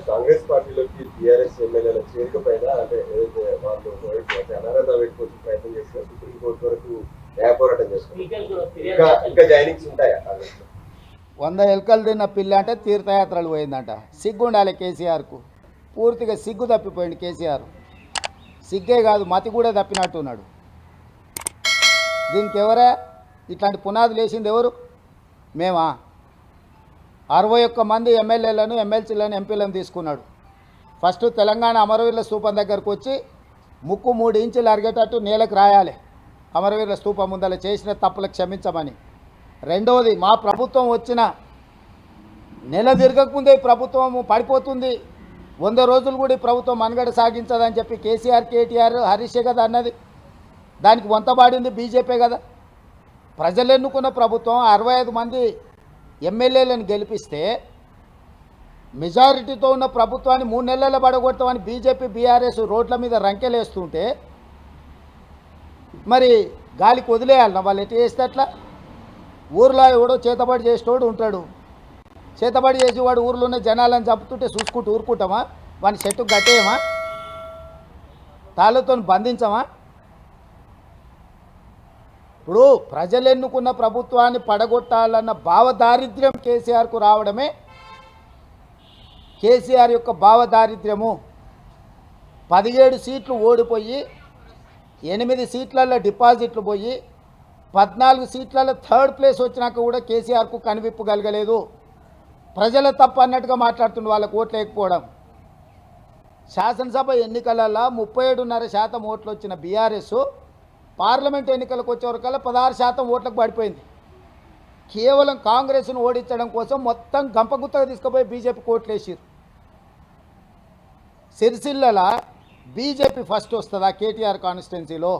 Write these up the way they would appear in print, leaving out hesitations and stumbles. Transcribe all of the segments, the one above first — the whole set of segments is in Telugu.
కాంగ్రెస్ పార్టీలోకి టీఆర్ఎస్ ఎమ్మెల్యేల చేరిక పైన అంటే ఏదైతే వాళ్ళు అనర్హత పెట్టుకోవచ్చు ప్రయత్నం చేస్తున్నారు, సుప్రీంకోర్టు వరకు న్యాయ పోరాటం చేస్తున్నారు. ఇంకా జాయినింగ్స్ ఉంటాయా? 100 ఎలకలు తిన్న పిల్ల అంటే తీర్థయాత్రలు పోయిందంట. సిగ్గు ఉండాలి కేసీఆర్కు. పూర్తిగా సిగ్గు తప్పిపోయింది కేసీఆర్. సిగ్గే కాదు, మతి కూడా తప్పినట్టున్నాడు. దీనికి ఎవరే ఇట్లాంటి పునాదులు వేసింది? ఎవరు? మేమా? 61 మంది ఎమ్మెల్యేలను, ఎమ్మెల్సీలను, ఎంపీలను తీసుకున్నాడు. ఫస్ట్ తెలంగాణ అమరవీరుల స్తూపం దగ్గరకు వచ్చి ముక్కు 3 ఇంచులు అరిగేటట్టు నేలకు రాయాలి, అమరవీరుల స్తూపం ముందర చేసిన తప్పులకు క్షమించమని. రెండవది, మా ప్రభుత్వం వచ్చిన నెల తిరగకముందే ఈ ప్రభుత్వం పడిపోతుంది, 100 రోజులు కూడా ఈ ప్రభుత్వం మనుగడ సాగించదని చెప్పి కేసీఆర్, కేటీఆర్, హరీషే కదా అన్నది. దానికి వంతబాడింది బీజేపీ కదా. ప్రజలు ఎన్నుకున్న ప్రభుత్వం 65 మంది ఎమ్మెల్యేలను గెలిపిస్తే మెజారిటీతో ఉన్న ప్రభుత్వాన్ని 3 నెలల పడగొడతామని బీజేపీ, బీఆర్ఎస్ రోడ్ల మీద రంకెలేస్తుంటే మరి గాలికి వదిలేయాలన్నా? వాళ్ళు ఎట్లా చేస్తే అట్లా? ఊర్లో ఎవడో చేతబడి చేసేటోడు ఉంటాడు. చేతబడి చేసేవాడు ఊర్లో ఉన్న జనాలను చంపుతుంటే చూసుకుంటూ ఊరుకుంటామా? వాని చెట్టుకు కట్టేయమా? తాళ్ళతో బంధించమా? ఇప్పుడు ప్రజలు ఎన్నుకున్న ప్రభుత్వాన్ని పడగొట్టాలన్న భావదారిద్ర్యం కేసీఆర్కు రావడమే కేసీఆర్ యొక్క భావదారిద్ర్యము. 17 సీట్లు ఓడిపోయి 8 సీట్లలో డిపాజిట్లు పోయి 14 సీట్లలో 3rd ప్లేస్ వచ్చినాక కూడా కేసీఆర్కు కనివిప్పు కలగలేదు. ప్రజల తప్పు అన్నట్టుగా మాట్లాడుతున్న వాళ్ళకు ఓట్లు లేకపోవడం. శాసనసభ ఎన్నికలలో 37.5% ఓట్లు వచ్చిన బీఆర్ఎస్ పార్లమెంట్ ఎన్నికలకు వచ్చేవరకల్లా 16% ఓట్లకు పడిపోయింది. కేవలం కాంగ్రెస్ను ఓడించడం కోసం మొత్తం గంపగుత్తగా తీసుకుపోయి బీజేపీ ఓట్లు వేసారు. సిరిసిల్లలో బీజేపీ ఫస్ట్ వస్తుందా కేటీఆర్ కాన్స్టిట్యున్సీలో?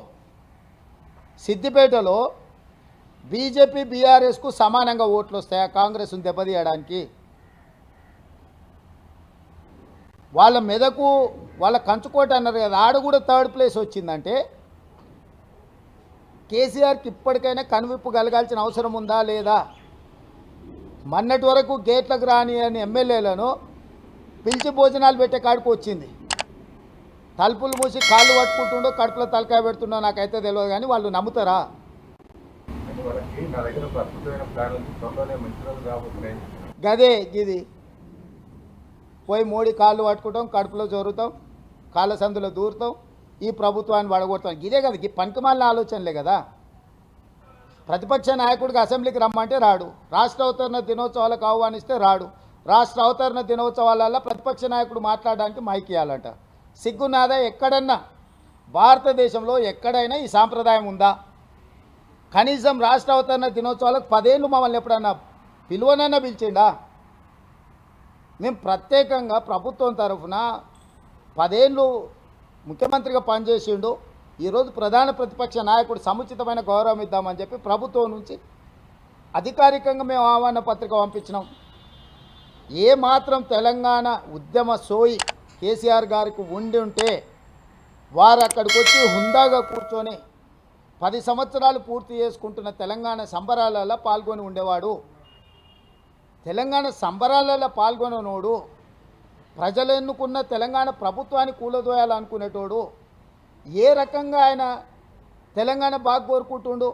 సిద్దిపేటలో బీజేపీ, బీఆర్ఎస్కు సమానంగా ఓట్లు వస్తాయా కాంగ్రెస్ను దెబ్బతీయడానికి? వాళ్ళ మెదకు, వాళ్ళ కంచుకోట అన్నారు కదా, ఆడ కూడా 3rd ప్లేస్ వచ్చిందంటే కేసీఆర్కి ఇప్పటికైనా కనువిప్పు కలగాల్సిన అవసరం ఉందా లేదా? మొన్నటి వరకు గేట్లకు రాని అని ఎమ్మెల్యేలను పిలిచి భోజనాలు పెట్టే కాడికి వచ్చింది. తలుపులు మూసి కాళ్ళు పట్టుకుంటుండో కడుపులో తలకాయ పెడుతుండో నాకైతే తెలియదు, కానీ వాళ్ళు నమ్ముతారా? గదే ఇది పోయి మోడీ కాళ్ళు పట్టుకుంటాం, కడుపులో జోరుతాం, కాళ్ళ సందులో దూరుతాం, ఈ ప్రభుత్వాన్ని వడగొడతాం. ఇదే కదా, ఈ పనికిమాలిన ఆలోచనలే కదా. ప్రతిపక్ష నాయకుడికి అసెంబ్లీకి రమ్మంటే రాడు, రాష్ట్ర అవతరణ దినోత్సవాలకు ఆహ్వానిస్తే రాడు, రాష్ట్ర అవతరణ దినోత్సవాలలో ప్రతిపక్ష నాయకుడు మాట్లాడడానికి మైక్ ఇవ్వాలంట. సిగ్గునాదా? ఎక్కడన్నా భారతదేశంలో ఎక్కడైనా ఈ సాంప్రదాయం ఉందా? కనీసం రాష్ట్ర అవతరణ దినోత్సవాలకు 10 ఏళ్ళు మమ్మల్ని ఎప్పుడన్నా పిలువనన్నా పిలిచిండా? మేము ప్రత్యేకంగా ప్రభుత్వం తరఫున 10 ఏళ్ళు ముఖ్యమంత్రిగా పనిచేసిండు, ఈరోజు ప్రధాన ప్రతిపక్ష నాయకుడు సముచితమైన గౌరవం ఇద్దామని చెప్పి ప్రభుత్వం నుంచి అధికారికంగా మేము ఆహ్వాన పత్రిక పంపించినాం. ఏ మాత్రం తెలంగాణ ఉద్యమ సోయి కేసీఆర్ గారికి ఉండి ఉంటే వారు అక్కడికి వచ్చి హుందాగా కూర్చొని 10 సంవత్సరాలు పూర్తి చేసుకుంటున్న తెలంగాణ సంబరాలలో పాల్గొని ఉండేవాడు. తెలంగాణ సంబరాలలో పాల్గొననోడు, ప్రజలు ఎన్నుకున్న తెలంగాణ ప్రభుత్వాన్ని కూలదోయాలనుకునేటోడు ఏ రకంగా ఆయన తెలంగాణ బాగా కోరుకుంటుండు?